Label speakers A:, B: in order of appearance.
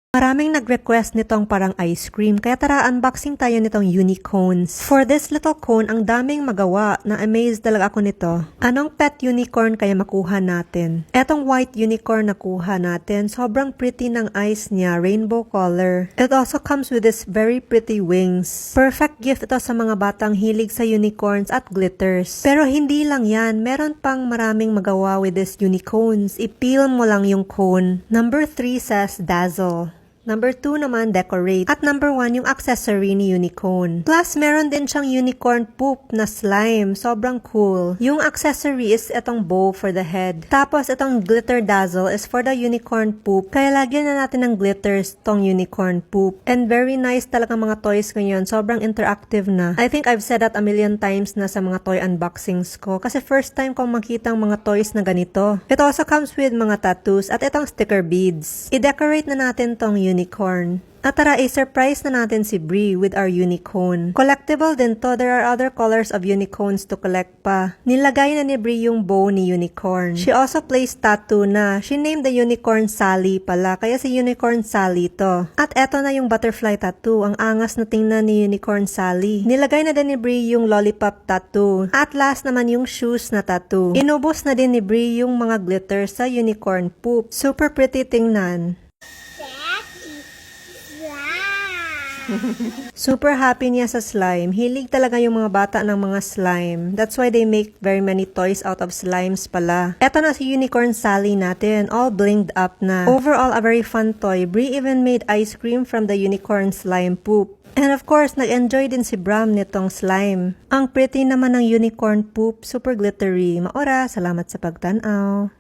A: Maraming nag-request nitong parang ice cream, kaya tara unboxing tayo nitong unicorns. For this little cone, ang daming magawa. Na-amaze talaga ako nito. Anong pet unicorn kaya makuha natin? Etong white unicorn nakuha natin. Sobrang pretty ng eyes niya, rainbow color. It also comes with this very pretty wings. Perfect gift ito sa mga batang hilig sa unicorns at glitters. Pero hindi lang yan, meron pang maraming magawa with this unicorns. I-peel mo lang yung cone. Number 3 says dazzle. Number 2 naman, decorate. At number 1, yung accessory ni unicorn. Plus, meron din siyang unicorn poop na slime. Sobrang cool. Yung accessory is itong bow for the head. Tapos, itong glitter dazzle is for the unicorn poop. Kaya lagyan na natin ng glitters tong unicorn poop. And very nice talaga mga toys ngayon. Sobrang interactive na. I think I've said that a million times na sa mga toy unboxings ko. Kasi first time kong makita ang mga toys na ganito. It also comes with mga tattoos at itong sticker beads. I-decorate na natin tong unicorn. At tara, i-surprise na natin si Brie with our unicorn. Collectible din to. There are other colors of unicorns to collect pa. Nilagay na ni Brie yung bow ni unicorn. She also placed tattoo na. She named the unicorn Sally pala. Kaya si unicorn Sally to. At eto na yung butterfly tattoo. Ang angas na tingnan ni unicorn Sally. Nilagay na din ni Brie yung lollipop tattoo. At last naman yung shoes na tattoo. Inubos na din ni Brie yung mga glitter sa unicorn poop. Super pretty tingnan. Super happy niya sa slime. Hilig talaga yung mga bata ng mga slime. That's why they make very many toys out of slimes pala. Eto na si Unicorn Sally natin. All blinged up na. Overall, a very fun toy. Brie even made ice cream from the unicorn slime poop. And of course, nag-enjoy din si Bram nitong slime. Ang pretty naman ng unicorn poop. Super glittery. Maora, salamat sa pagtanaw.